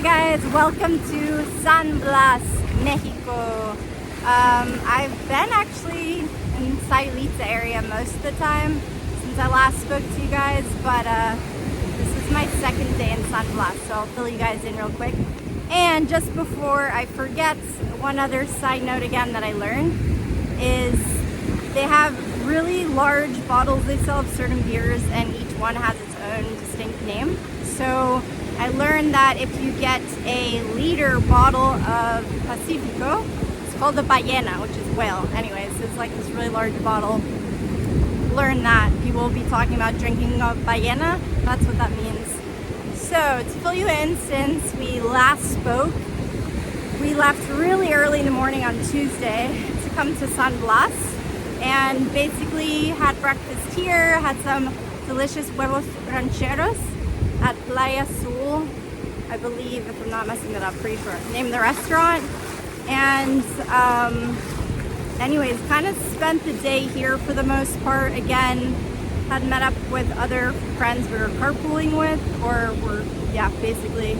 Hi guys, welcome to San Blas, Mexico. I've been actually in Sayulita area most of the time since I last spoke to you guys, but this is my second day in San Blas, so I'll fill you guys in real quick. And just before I forget, one other side note again that I learned is they have really large bottles they sell of certain beers, and each one has its own distinct name. So I learned that if you get a liter bottle of Pacifico, it's called the Ballena, which is whale. Anyways, it's like this really large bottle. Learn that people will be talking about drinking a Ballena. That's what that means. So to fill you in, since we last spoke, we left really early in the morning on Tuesday to come to San Blas, and basically had breakfast here, had some delicious huevos rancheros at Playa Azul, I believe, if I'm not messing that up, pretty sure, name of the restaurant. And anyways, kind of spent the day here for the most part. Again, had met up with other friends we were carpooling with, or were, yeah, basically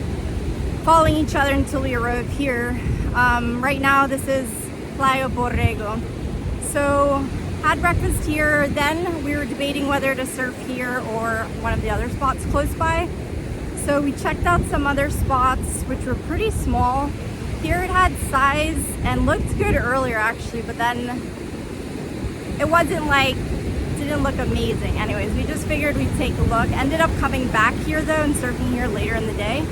following each other until we arrived here. Right now, this is Playa Borrego. So, had breakfast here, then we were debating whether to surf here or one of the other spots close by. So we checked out some other spots, which were pretty small. Here it had size and looked good earlier actually, but then it wasn't like, didn't look amazing. Anyways, we just figured we'd take a look. Ended up coming back here though and surfing here later in the day.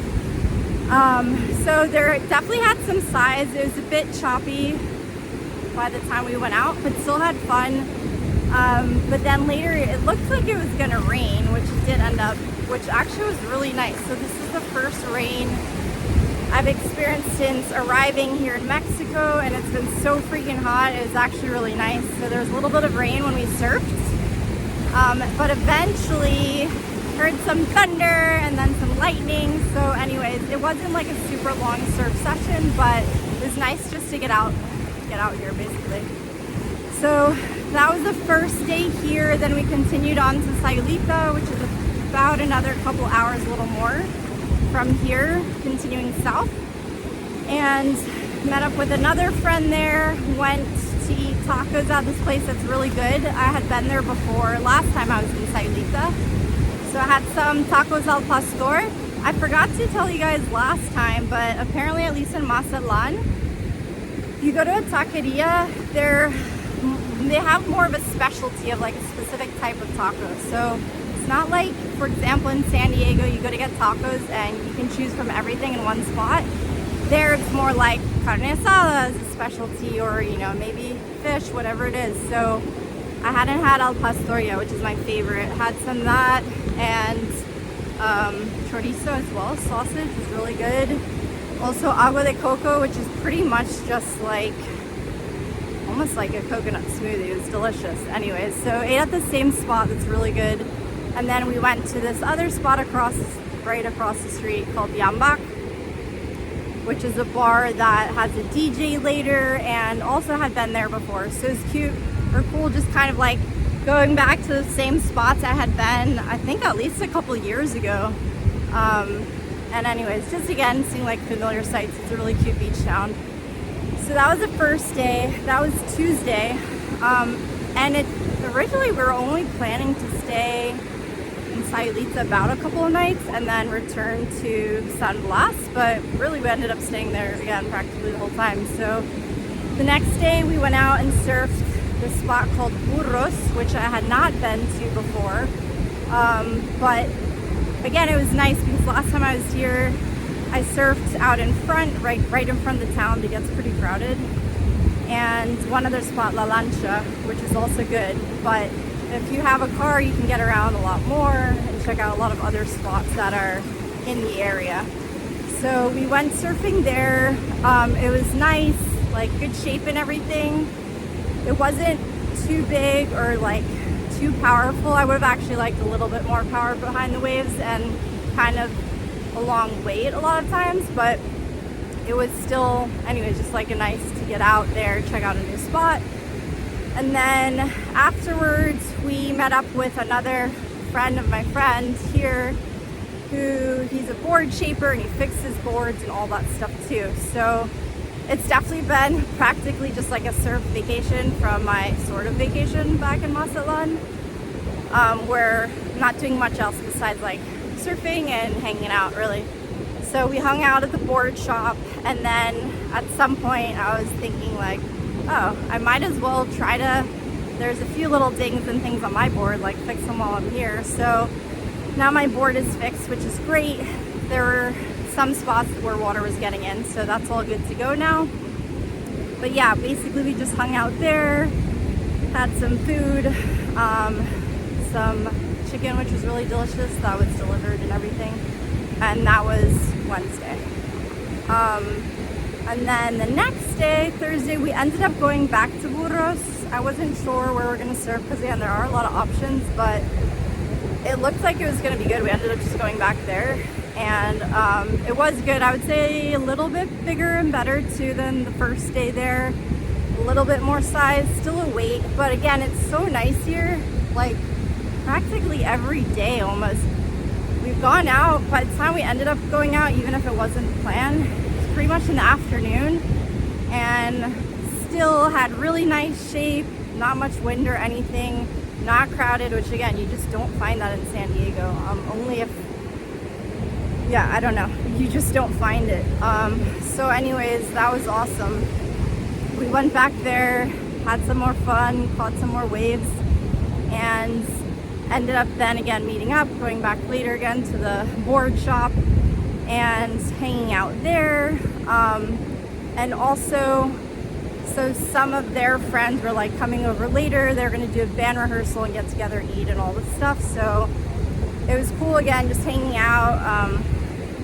So there definitely had some size. It was a bit choppy by the time we went out, but still had fun. But then later it looked like it was gonna rain, which it did end up, which actually was really nice. So this is the first rain I've experienced since arriving here in Mexico, and it's been so freaking hot. It was actually really nice. So there was a little bit of rain when we surfed, but eventually heard some thunder and then some lightning. So anyways, it wasn't like a super long surf session, but it was nice just to get out here basically. So that was the first day here. Then we continued on to Sayulita, which is about another couple hours, a little more from here, continuing south, and met up with another friend there. Went to eat tacos at this place that's really good. I had been there before last time I was in Sayulita, so I had some tacos al pastor. I forgot to tell you guys last time, but apparently at least in Mazatlan, you go to a taqueria, they have more of a specialty of like a specific type of taco. So it's not like, for example, in San Diego, you go to get tacos and you can choose from everything in one spot. There it's more like carne asada is a specialty, or you know, maybe fish, whatever it is. So I hadn't had al pastor yet, which is my favorite. Had some of that, and chorizo as well, sausage is really good. Also agua de coco, which is pretty much just like, almost like a coconut smoothie. It was delicious. Anyways, so ate at the same spot that's really good. And then we went to this other spot right across the street called Yambak, which is a bar that has a DJ later, and also had been there before. So it was cute or cool, just kind of like going back to the same spots I had been, I think at least a couple years ago. And anyways, just again, seeing like familiar sights. It's a really cute beach town. So that was the first day. That was Tuesday. And originally we were only planning to stay in Sayulita about a couple of nights and then return to San Blas, but really we ended up staying there again practically the whole time. So the next day we went out and surfed this spot called Burros, which I had not been to before. But again, it was nice because last time I was here, I surfed out in front, right in front of the town. It gets pretty crowded. And one other spot, La Lancha, which is also good. But if you have a car, you can get around a lot more and check out a lot of other spots that are in the area. So we went surfing there. It was nice, like good shape and everything. It wasn't too big or like too powerful. I would have actually liked a little bit more power behind the waves and kind of a long wait a lot of times, but it was still, anyways, just like a nice to get out there, check out a new spot. And then afterwards we met up with another friend of my friend here he's a board shaper and he fixes boards and all that stuff too. So it's definitely been practically just like a surf vacation from my sort of vacation back in Mazatlan, where I'm not doing much else besides like surfing and hanging out really. So we hung out at the board shop, and then at some point I was thinking like, oh, I might as well try to, there's a few little dings and things on my board, like fix them while I'm here. So now my board is fixed, which is great. There were some spots where water was getting in, so that's all good to go now. But yeah, basically we just hung out there, had some food, some chicken, which was really delicious, that was delivered and everything. And that was Wednesday. And then the next day, Thursday, we ended up going back to Burros. I wasn't sure where we're gonna surf because again, there are a lot of options, but it looked like it was gonna be good. We ended up just going back there, and it was good. I would say a little bit bigger and better too than the first day there. A little bit more size, still a weight, but again, it's so nice here. Like practically every day almost. We've gone out. By the time we ended up going out, even if it wasn't the plan, it's pretty much in the afternoon, and still had really nice shape, not much wind or anything, not crowded, which again, you just don't find that in San Diego. Only if, yeah, I don't know, you just don't find it. So anyways, that was awesome. We went back there, had some more fun, caught some more waves, and ended up then again meeting up, going back later again to the board shop and hanging out there. And also, so some of their friends were like coming over later. They're gonna do a band rehearsal and get together, eat and all this stuff. So it was cool again, just hanging out,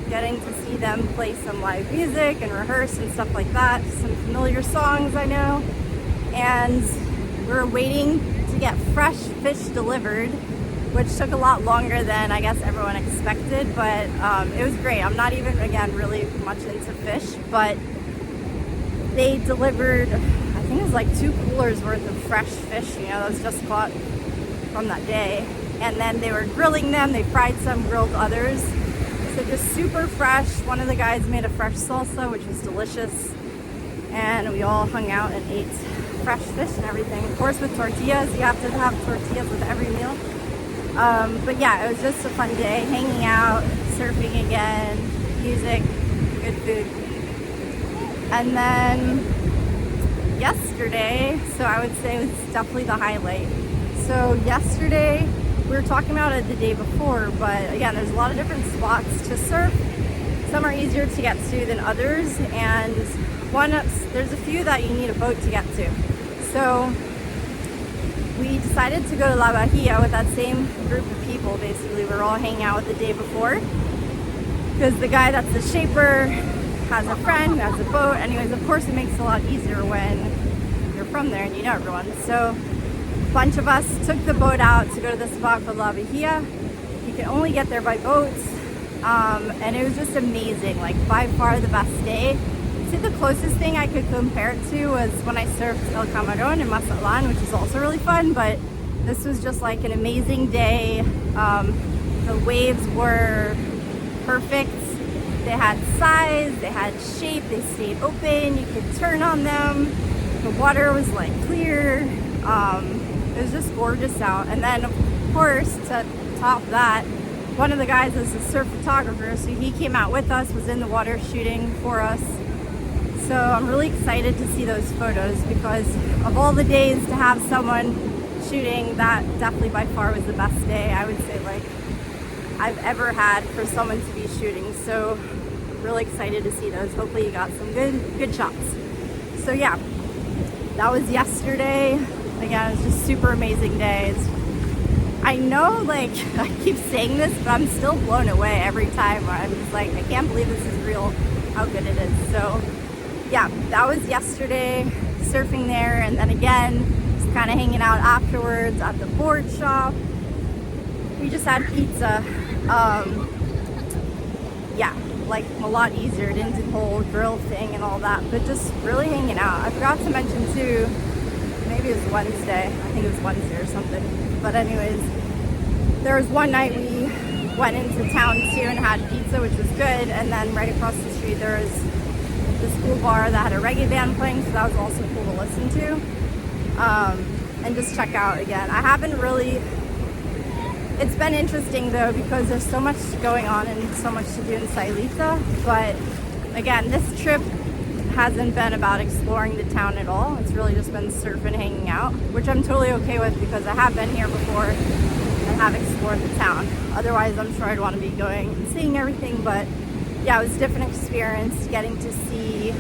getting to see them play some live music and rehearse and stuff like that. Some familiar songs I know. And we were waiting to get fresh fish delivered, which took a lot longer than I guess everyone expected, but it was great. I'm not even, again, really much into fish, but they delivered, I think it was like 2 coolers worth of fresh fish, you know, that was just caught from that day. And then they were grilling them, they fried some, grilled others. So just super fresh. One of the guys made a fresh salsa, which was delicious. And we all hung out and ate fresh fish and everything. Of course with tortillas, you have to have tortillas with every meal. But yeah, it was just a fun day, hanging out, surfing again, music, good food. And then yesterday, so I would say it was definitely the highlight. So yesterday, we were talking about it the day before, but again, there's a lot of different spots to surf. Some are easier to get to than others, and there's a few that you need a boat to get to. So we decided to go to La Bahia with that same group of people. Basically, we were all hanging out the day before because the guy that's the shaper has a friend who has a boat. Anyways, of course, it makes it a lot easier when you're from there and you know everyone. So a bunch of us took the boat out to go to the spot called La Bahia. You can only get there by boats, and it was just amazing. Like by far the best day. I think the closest thing I could compare it to was when I surfed El Camarón in Mazatlan, which is also really fun, but this was just like an amazing day. The waves were perfect. They had size, they had shape, they stayed open, you could turn on them. The water was like clear. It was just gorgeous out. And then of course, to top that, one of the guys is a surf photographer, so he came out with us, was in the water shooting for us. So I'm really excited to see those photos because of all the days to have someone shooting, that definitely by far was the best day I would say like I've ever had for someone to be shooting. So really excited to see those. Hopefully you got some good shots. So yeah, that was yesterday. Again, it was just super amazing day. I know, like, I keep saying this, but I'm still blown away every time. I'm just like, I can't believe this is real, how good it is. So yeah, that was yesterday, surfing there, and then again, just kind of hanging out afterwards at the board shop. We just had pizza. Yeah, like a lot easier. Didn't do the whole grill thing and all that, but just really hanging out. I forgot to mention too, maybe it was Wednesday. I think it was Wednesday or something. But anyways, there was one night we went into town too and had pizza, which was good. And then right across the street there was the school bar that had a reggae band playing, so that was also cool to listen to. And just check out again. I haven't really, it's been interesting though because there's so much going on and so much to do in Sayulita, but again, this trip hasn't been about exploring the town at all. It's really just been surfing, hanging out, which I'm totally okay with because I have been here before and have explored the town. Otherwise, I'm sure I'd want to be going and seeing everything, but yeah, it was a different experience getting to see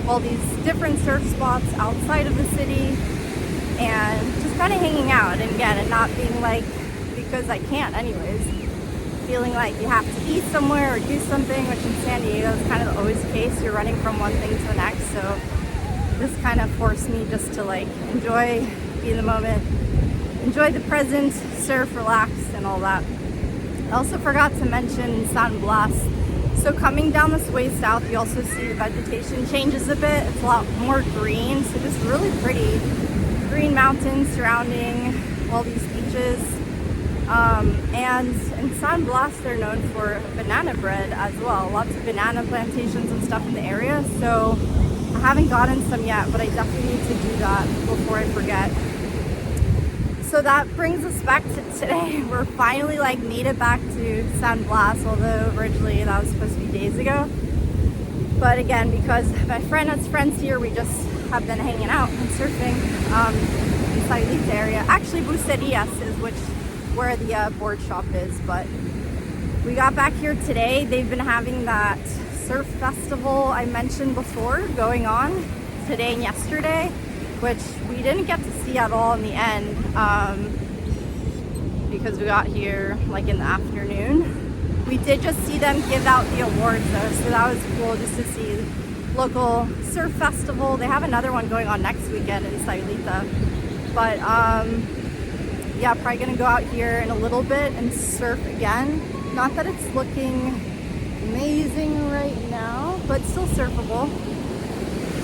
all these different surf spots outside of the city and just kind of hanging out, and again, and not being like, because I can't anyways, feeling like you have to eat somewhere or do something, which in San Diego is kind of always the case. You're running from one thing to the next, so this kind of forced me just to like enjoy, be in the moment, enjoy the present, surf, relax, and all that. I also forgot to mention San Blas. So coming down this way south, you also see the vegetation changes a bit. It's a lot more green, so just really pretty. Green mountains surrounding all these beaches. And in San Blas, they're known for banana bread as well. Lots of banana plantations and stuff in the area. So I haven't gotten some yet, but I definitely need to do that before I forget. So that brings us back to today. We're finally like made it back to San Blas, although originally that was supposed to be days ago. But again, because my friend has friends here, we just have been hanging out and surfing in Sayulita area. Actually, Bucerias is where the board shop is, but we got back here today. They've been having that surf festival I mentioned before going on today and yesterday, which we didn't get to see at all in the end because we got here like in the afternoon. We did just see them give out the awards though, so that was cool just to see local surf festival. They have another one going on next weekend in Sayulita, but yeah, probably gonna go out here in a little bit and surf again. Not that it's looking amazing right now, but still surfable.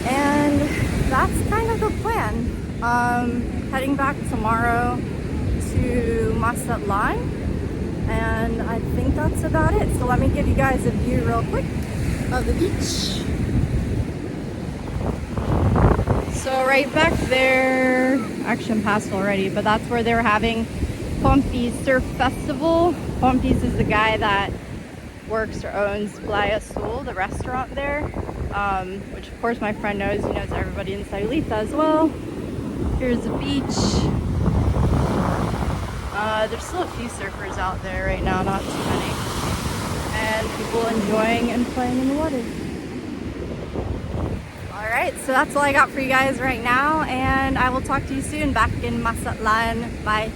And that's kind of the plan. Heading back tomorrow to Mazatlan, and I think that's about it. So let me give you guys a view real quick of the beach. So right back there, actually I'm past already, but that's where they're having Pompis Surf Festival. Pompis is the guy that works or owns Playa Azul, the restaurant there, which of course my friend knows. He knows everybody in Sayulita as well. Here's the beach. There's still a few surfers out there right now, not too many. And people enjoying and playing in the water. Alright, so that's all I got for you guys right now, and I will talk to you soon back in Mazatlan. Bye.